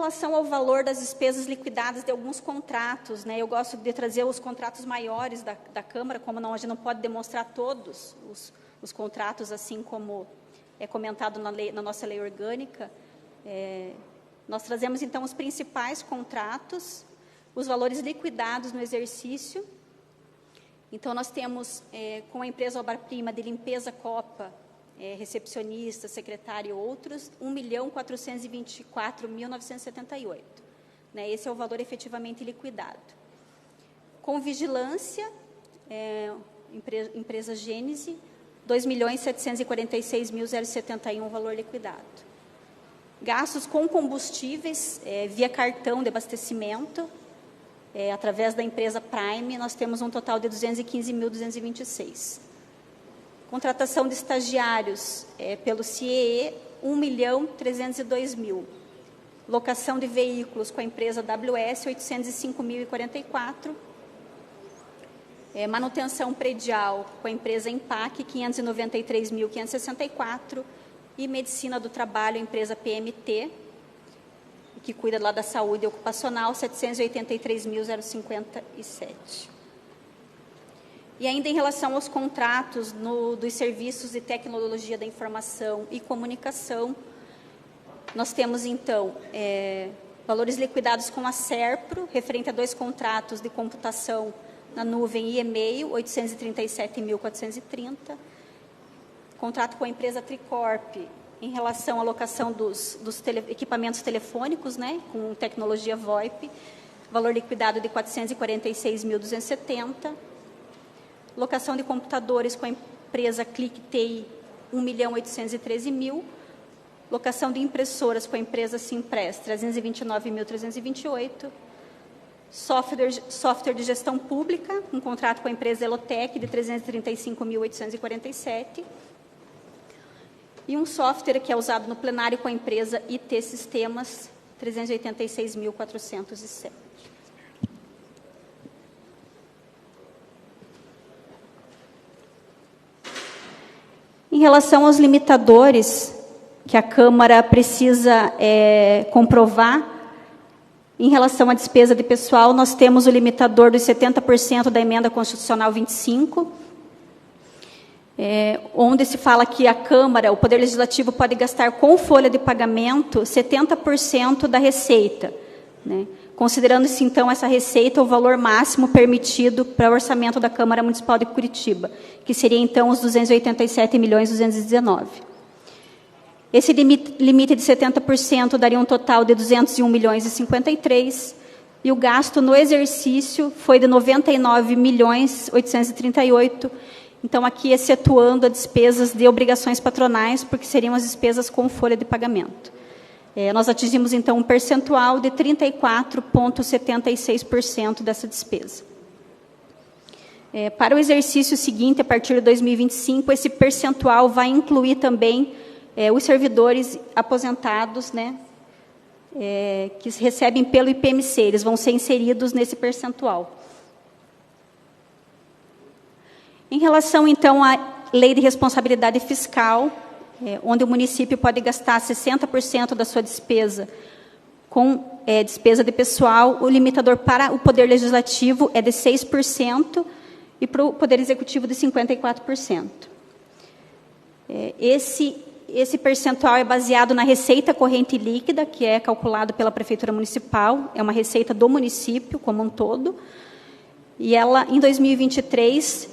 relação ao valor das despesas liquidadas de alguns contratos, né, eu gosto de trazer os contratos maiores da Câmara, como a gente não pode demonstrar todos os contratos, assim como é comentado na nossa lei orgânica. Nós trazemos, então, os principais contratos, os valores liquidados no exercício. Então, nós temos, com a empresa Obra-Prima de Limpeza Copa, recepcionista, secretário e outros, R$ 1.424.978. Né? Esse é o valor efetivamente liquidado. Com vigilância, empresa Gênese, R$ 2.746.071, valor liquidado. Gastos com combustíveis, via cartão de abastecimento, através da empresa Prime, nós temos um total de R$ 215.226. Contratação de estagiários pelo CIEE, R$ 1.302.000. Locação de veículos com a empresa WS, R$ 805.044. Manutenção predial com a empresa Empac, R$ 593.564. E medicina do trabalho, a empresa PMT, que cuida lá da saúde ocupacional, R$ 783.057. E ainda em relação aos contratos dos serviços de tecnologia da informação e comunicação, nós temos, então, valores liquidados com a SERPRO, referente a 2 contratos de computação na nuvem e e-mail, R$ 837.430. Contrato com a empresa Tricorp, em relação à locação dos equipamentos telefônicos, né, com tecnologia VoIP, valor liquidado de R$ 446.270. Locação de computadores com a empresa ClickTI, R$ 1.813.000. Locação de impressoras com a empresa Simpress, R$ 329.328. Software de gestão pública, um contrato com a empresa Elotec, de R$ 335.847. E um software que é usado no plenário com a empresa IT Sistemas, R$ 386.407. Em relação aos limitadores que a Câmara precisa comprovar, em relação à despesa de pessoal, nós temos o limitador dos 70% da emenda constitucional 25, onde se fala que a Câmara, o Poder Legislativo, pode gastar com folha de pagamento 70% da receita, né? Considerando-se, então, essa receita o valor máximo permitido para o orçamento da Câmara Municipal de Curitiba, que seria, então, os 287.219. Esse limite de 70% daria um total de 201.053, e o gasto no exercício foi de 99.838, então, aqui excetuando as despesas de obrigações patronais, porque seriam as despesas com folha de pagamento. Nós atingimos, então, um percentual de 34,76% dessa despesa. Para o exercício seguinte, a partir de 2025, esse percentual vai incluir também os servidores aposentados, né, que recebem pelo IPMC, eles vão ser inseridos nesse percentual. Em relação, então, à lei de responsabilidade fiscal, onde o município pode gastar 60% da sua despesa com despesa de pessoal, o limitador para o Poder Legislativo é de 6% e para o Poder Executivo de 54%. Esse percentual é baseado na receita corrente líquida, que é calculado pela Prefeitura Municipal, é uma receita do município como um todo, e ela, em 2023,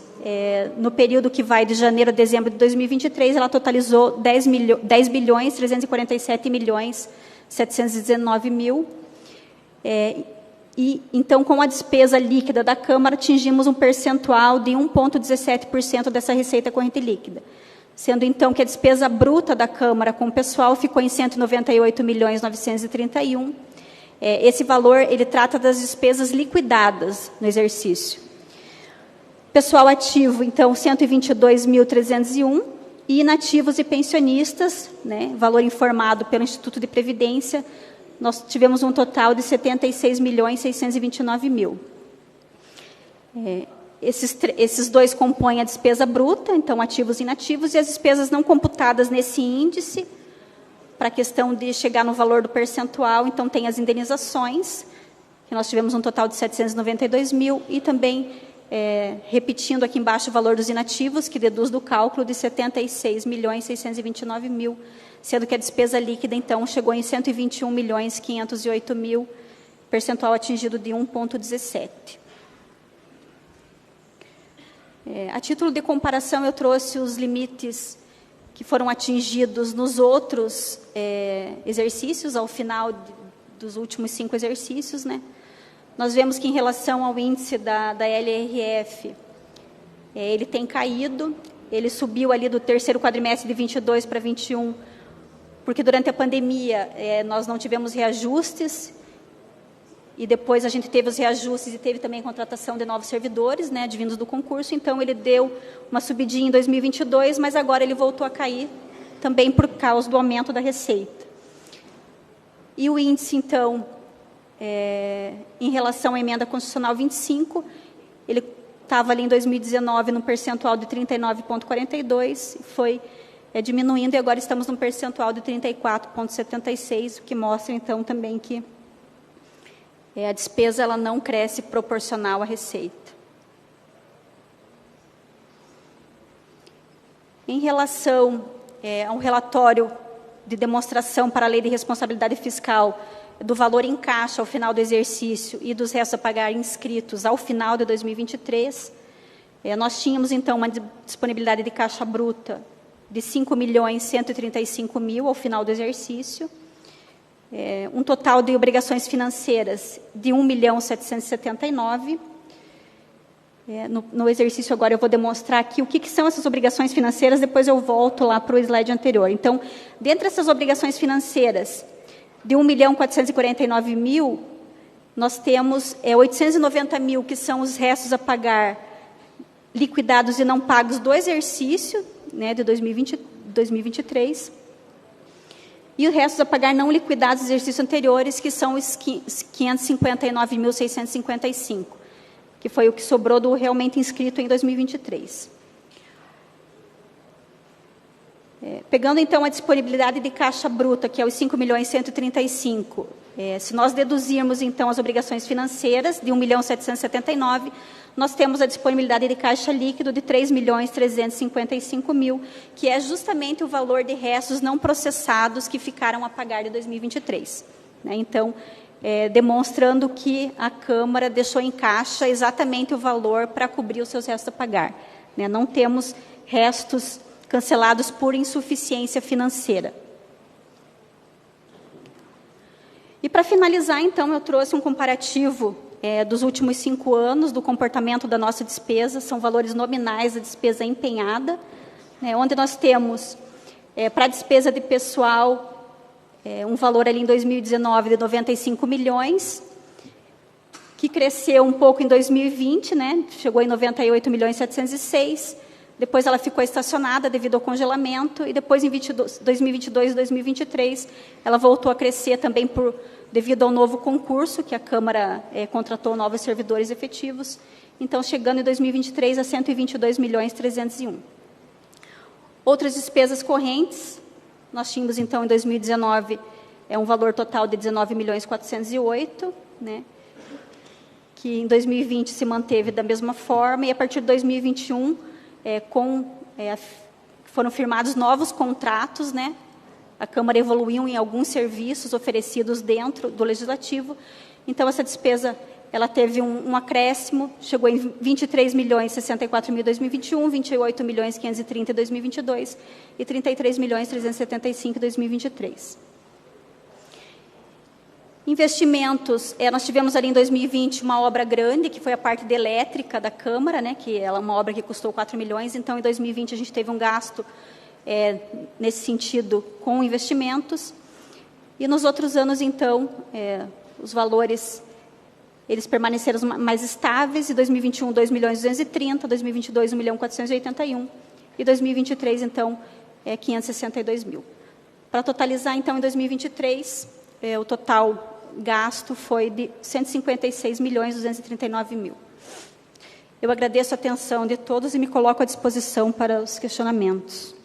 no período que vai de janeiro a dezembro de 2023, ela totalizou 10.347.719.000. E, então, com a despesa líquida da Câmara, atingimos um percentual de 1,17% dessa receita corrente líquida. Sendo, então, que a despesa bruta da Câmara com o pessoal ficou em 198.931. Esse valor, ele trata das despesas liquidadas no exercício. Pessoal ativo, então, 122.301, e inativos e pensionistas, né, valor informado pelo Instituto de Previdência, nós tivemos um total de 76.629.000. Esses dois compõem a despesa bruta, então, ativos e inativos, e as despesas não computadas nesse índice, para a questão de chegar no valor do percentual, então tem as indenizações, que nós tivemos um total de 792 mil, e também, repetindo aqui embaixo o valor dos inativos, que deduz do cálculo de 76.629.000, sendo que a despesa líquida, então, chegou em 121.508.000, percentual atingido de 1,17. A título de comparação, eu trouxe os limites que foram atingidos nos outros exercícios, ao final dos últimos 5 exercícios, né? Nós vemos que, em relação ao índice da LRF, ele tem caído, ele subiu ali do terceiro quadrimestre de 22 para 21, porque durante a pandemia nós não tivemos reajustes, e depois a gente teve os reajustes e teve também a contratação de novos servidores, né, advindos do concurso. Então, ele deu uma subidinha em 2022, mas agora ele voltou a cair também por causa do aumento da receita. E o índice, então, em relação à emenda constitucional 25, ele estava ali em 2019 num percentual de 39,42, foi diminuindo, e agora estamos num percentual de 34,76, o que mostra, então, também que a despesa ela não cresce proporcional à receita. Em relação a um relatório de demonstração para a Lei de Responsabilidade Fiscal do valor em caixa ao final do exercício e dos restos a pagar inscritos ao final de 2023, nós tínhamos, então, uma disponibilidade de caixa bruta de 5.135.000 ao final do exercício, um total de obrigações financeiras de 1.779.000. No exercício agora eu vou demonstrar aqui o que são essas obrigações financeiras, depois eu volto lá para o slide anterior. Então, dentre essas obrigações financeiras de 1.449.000, nós temos 890.000 que são os restos a pagar liquidados e não pagos do exercício, né, de 2023, e os restos a pagar não liquidados dos exercícios anteriores, que são os 559.655, que foi o que sobrou do realmente inscrito em 2023. Pegando, então, a disponibilidade de caixa bruta, que é os 5.135.000, se nós deduzirmos, então, as obrigações financeiras de 1.779.000, nós temos a disponibilidade de caixa líquido de 3.355.000, que é justamente o valor de restos não processados que ficaram a pagar de 2023. Né? Então, demonstrando que a Câmara deixou em caixa exatamente o valor para cobrir os seus restos a pagar. Né? Não temos restos cancelados por insuficiência financeira. E, para finalizar, então, eu trouxe um comparativo dos últimos 5 anos do comportamento da nossa despesa, são valores nominais da despesa empenhada, né, onde nós temos, para a despesa de pessoal, um valor ali em 2019 de 95 milhões, que cresceu um pouco em 2020, né, chegou em 98.706.000, depois ela ficou estacionada devido ao congelamento, e depois em 2022 e 2023, ela voltou a crescer também devido ao novo concurso, que a Câmara contratou novos servidores efetivos, então chegando em 2023 a 122.301.000. Outras despesas correntes, nós tínhamos então em 2019 um valor total de 19.408.000, né, que em 2020 se manteve da mesma forma, e a partir de 2021, foram firmados novos contratos, né? A Câmara evoluiu em alguns serviços oferecidos dentro do Legislativo, então essa despesa ela teve um acréscimo, chegou em 23.064.000 em 2021, 28.530.000 em 2022 e 33.375.000 em 2023. Investimentos, nós tivemos ali em 2020 uma obra grande, que foi a parte de elétrica da Câmara, né, que é uma obra que custou 4 milhões, então em 2020 a gente teve um gasto nesse sentido com investimentos, e nos outros anos, então, os valores eles permaneceram mais estáveis, em 2021, 2.230.000, 2022, 1.481.000, e 2023, então, 562.000. Para totalizar, então, em 2023, o total gasto foi de 156.239.000. Eu agradeço a atenção de todos e me coloco à disposição para os questionamentos.